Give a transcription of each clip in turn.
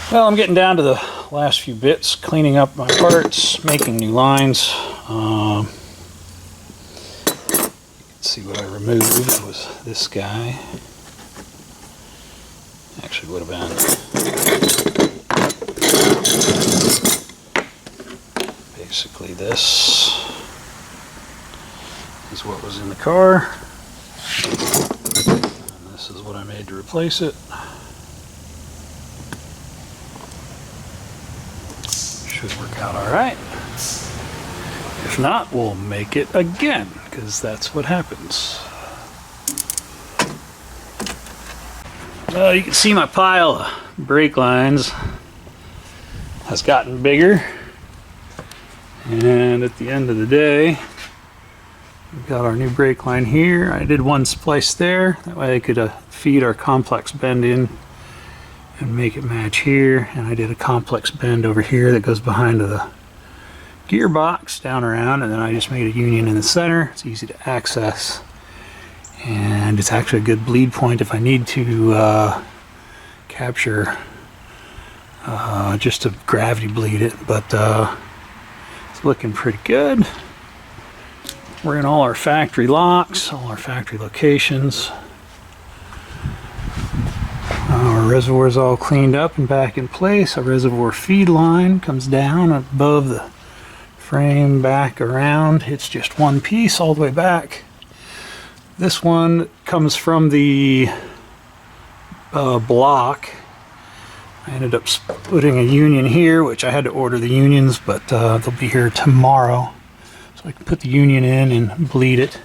Well, I'm getting down to the last few bits, cleaning up my parts, making new lines. Let's see what I removed was this guy. Actually would have been basically this is what was in the car. And this is what I made to replace it. Should work out all right. If not, we'll make it again, because that's what happens. Well, you can see my pile of brake lines has gotten bigger. And at the end of the day, we've got our new brake line here. I did one splice there. That way I could feed our complex bend in and make it match here. And I did a complex bend over here that goes behind the gearbox down around, and then I just made a union in the center. It's easy to access, and it's actually a good bleed point if I need to capture just to gravity bleed it, but it's looking pretty good. We're in all our factory locks, all our factory locations. Our reservoir is all cleaned up and back in place. Our reservoir feed line comes down above the frame, back around. It's just one piece all the way back. This one comes from the block. I ended up putting a union here, which I had to order the unions, but they'll be here tomorrow. So I can put the union in and bleed it.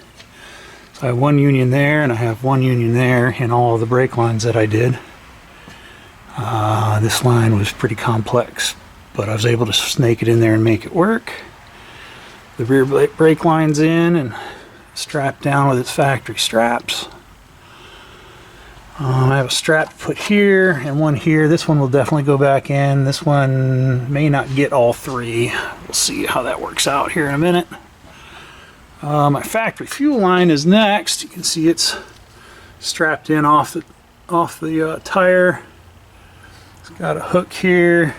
So I have one union there, and I have one union there in all of the brake lines that I did. This line was pretty complex, but I was able to snake it in there and make it work. The rear brake line's in and strapped down with its factory straps. I have a strap put here and one here. This one will definitely go back in. This one may not get all three. We'll see how that works out here in a minute. My factory fuel line is next. You can see it's strapped in off the tire. It's got a hook here.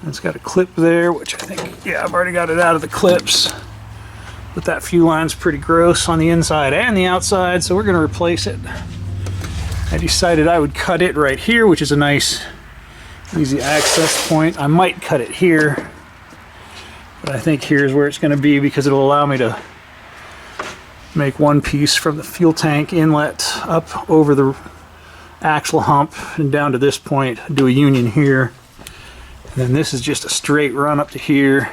It's got a clip there, which I think, yeah, I've already got it out of the clips. But that fuel line's pretty gross on the inside and the outside, so we're going to replace it. I decided I would cut it right here, which is a nice, easy access point. I might cut it here, but I think here's where it's going to be, because it'll allow me to make one piece from the fuel tank inlet up over the axle hump and down to this point, do a union here. And then this is just a straight run up to here,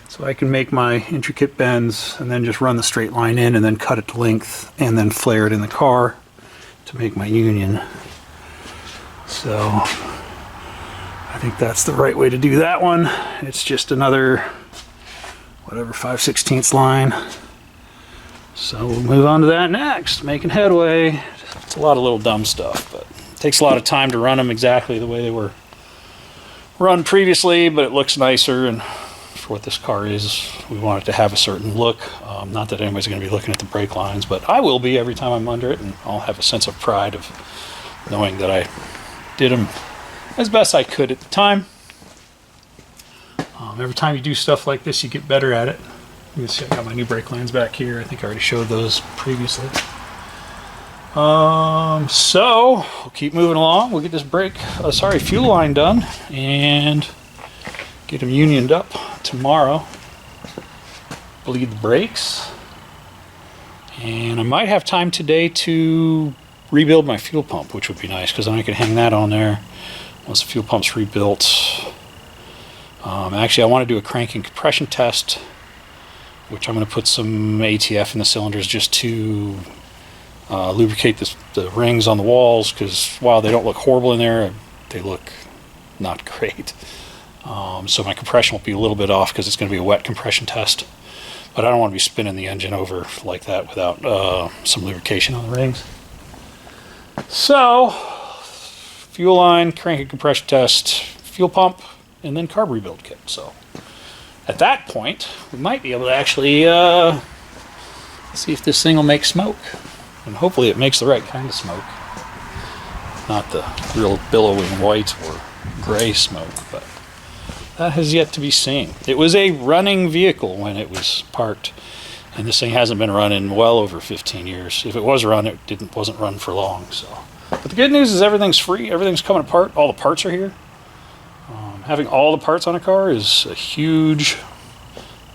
so I can make my intricate bends and then just run the straight line in and then cut it to length and then flare it in the car to make my union. So I think that's the right way to do that one. It's just another, whatever, 5/16 line. So we'll move on to that next, making headway. It's a lot of little dumb stuff, but it takes a lot of time to run them exactly the way they were run previously, but it looks nicer, and for what this car is, we want it to have a certain look. Not that anybody's going to be looking at the brake lines, but I will be every time I'm under it, and I'll have a sense of pride of knowing that I did them as best I could at the time. Every time you do stuff like this, you get better at it. You can see I got my new brake lines back here. I think I already showed those previously. So we'll keep moving along. We'll get this fuel line done and get them unioned up tomorrow. Bleed the brakes, and I might have time today to rebuild my fuel pump, which would be nice, because then I can hang that on there once the fuel pump's rebuilt. Actually, I want to do a crank and compression test, which I'm going to put some ATF in the cylinders just to lubricate the rings on the walls, because while they don't look horrible in there, they look not great. So my compression will be a little bit off because it's going to be a wet compression test. But I don't want to be spinning the engine over like that without some lubrication on the rings. So, fuel line, crank and compression test, fuel pump, and then carb rebuild kit. So, at that point, we might be able to actually see if this thing will make smoke. And hopefully it makes the right kind of smoke. not the real billowing white or gray smoke, but that has yet to be seen. It was a running vehicle when it was parked, and this thing hasn't been run in well over 15 years. If it was run, it wasn't run for long. So, but the good news is everything's free, everything's coming apart, all the parts are here. Having all the parts on a car is a huge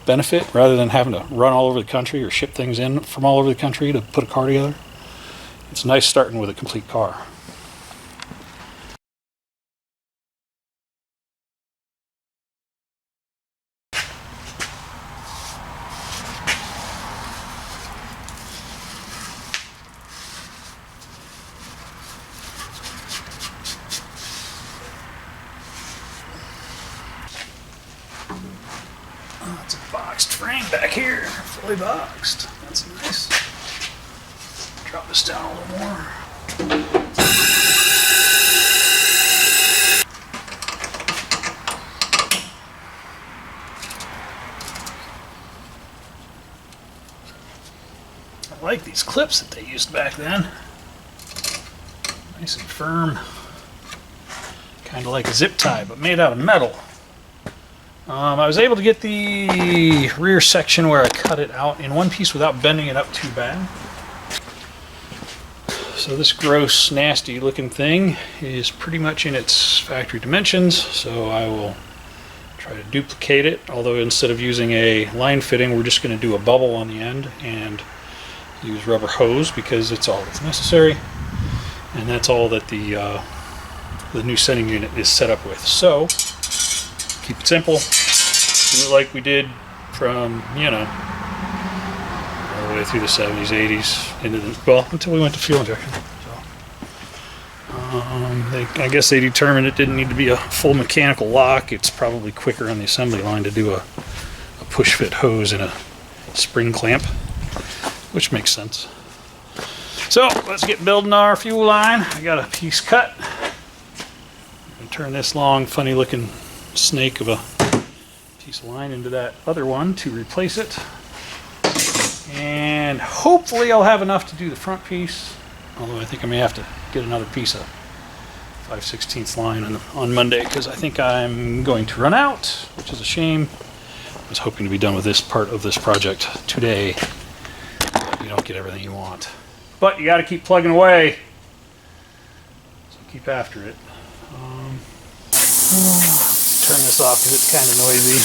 benefit rather than having to run all over the country or ship things in from all over the country to put a car together. It's nice starting with a complete car. Oh, it's a boxed frame back here, fully boxed. That's nice. Drop this down a little more. I like these clips that they used back then. Nice and firm. Kind of like a zip tie, but made out of metal. I was able to get the rear section where I cut it out in one piece without bending it up too bad. So this gross, nasty looking thing is pretty much in its factory dimensions, so I will try to duplicate it, although instead of using a line fitting, we're just going to do a bubble on the end and use rubber hose because it's all that's necessary, and that's all that the new sending unit is set up with. So keep it simple, do it like we did from, you know, all the way through the 70s, 80s, into the, well, until we went to fuel injection. So, I guess they determined it didn't need to be a full mechanical lock. It's probably quicker on the assembly line to do a push fit hose and a spring clamp, which makes sense. So let's get building our fuel line. I got a piece cut. Turn this long, funny looking snake of a piece of line into that other one to replace it, and hopefully I'll have enough to do the front piece, although I think I may have to get another piece of 5/16 line on Monday because I think I'm going to run out, which is a shame. I was hoping to be done with this part of this project today. You don't get everything you want, but you got to keep plugging away, so keep after it. Turn this off because it's kind of noisy.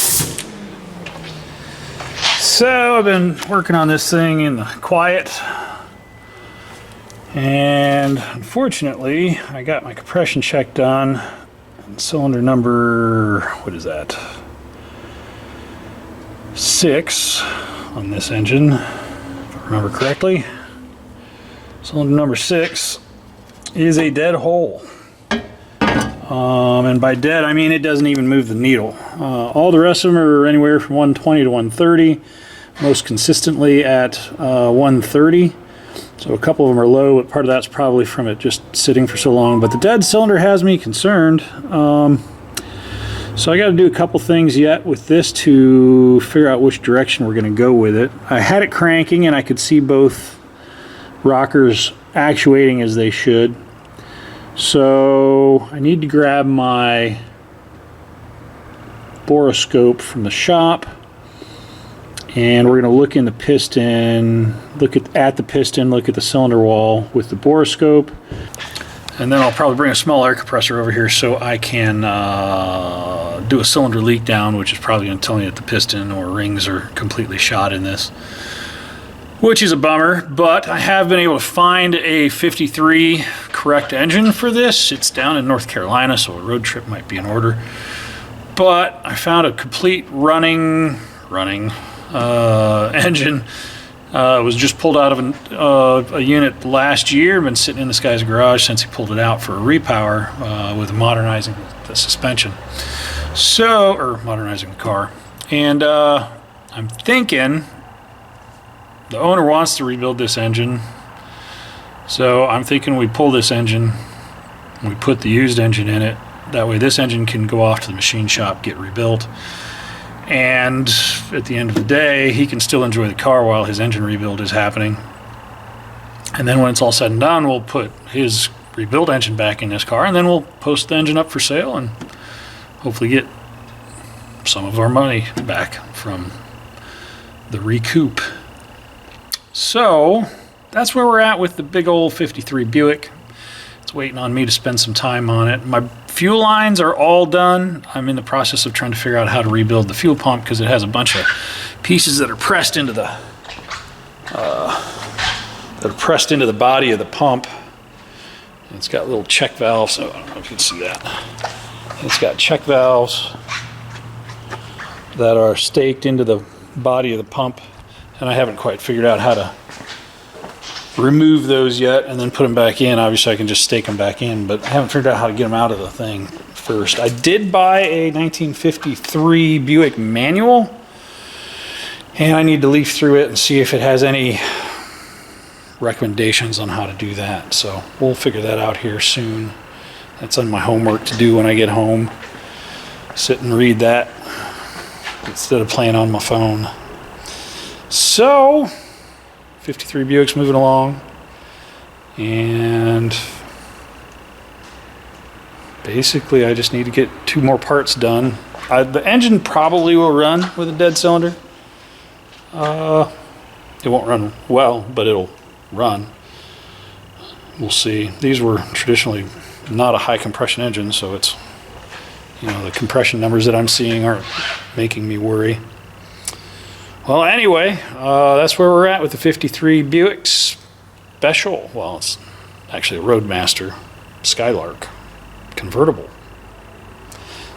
So I've been working on this thing in the quiet, and unfortunately I got my compression check done. Cylinder number, what is that? 6 on this engine, if I remember correctly. Cylinder number 6 is a dead hole. And by dead, I mean it doesn't even move the needle. All the rest of them are anywhere from 120 to 130, most consistently at 130. So a couple of them are low, but part of that's probably from it just sitting for so long. But the dead cylinder has me concerned. So I got to do a couple things yet with this to figure out which direction we're going to go with it. I had it cranking and I could see both rockers actuating as they should. So I need to grab my boroscope from the shop, and we're going to look in the piston, look at the piston, look at the cylinder wall with the boroscope, and then I'll probably bring a small air compressor over here so I can do a cylinder leak down, which is probably going to tell me that the piston or rings are completely shot in this, which is a bummer. But I have been able to find a 53 correct engine for this. It's down in North Carolina, so a road trip might be in order. But I found a complete running engine. It was just pulled out of a unit last year. Been sitting in this guy's garage since he pulled it out for a repower with modernizing the suspension. So, or modernizing the car. And I'm thinking the owner wants to rebuild this engine. So I'm thinking we pull this engine, we put the used engine in it. That way this engine can go off to the machine shop, get rebuilt. And at the end of the day, he can still enjoy the car while his engine rebuild is happening. And then when it's all said and done, we'll put his rebuild engine back in this car, and then we'll post the engine up for sale and hopefully get some of our money back from the recoup. So that's where we're at with the big old 53 Buick. It's waiting on me to spend some time on it. My fuel lines are all done. I'm in the process of trying to figure out how to rebuild the fuel pump because it has a bunch of pieces that are pressed into the body of the pump. And it's got little check valves. So I don't know if you can see that. It's got check valves that are staked into the body of the pump, and I haven't quite figured out how to remove those yet and then put them back in. Obviously I can just stake them back in, but I haven't figured out how to get them out of the thing first. I did buy a 1953 Buick manual, and I need to leaf through it and see if it has any recommendations on how to do that. So we'll figure that out here soon. That's on my homework to do when I get home. Sit and read that instead of playing on my phone. So 53 Buick's moving along, and basically I just need to get 2 more parts done. The engine probably will run with a dead cylinder. It won't run well, but it'll run. We'll see. These were traditionally not a high compression engine, so it's, you know, the compression numbers that I'm seeing aren't making me worry. Well, anyway, that's where we're at with the 53 Buick Special. Well, it's actually a Roadmaster Skylark convertible.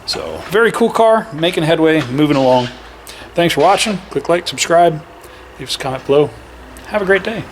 So, very cool car, making headway, moving along. Thanks for watching. Click like, subscribe, leave us a comment below. Have a great day.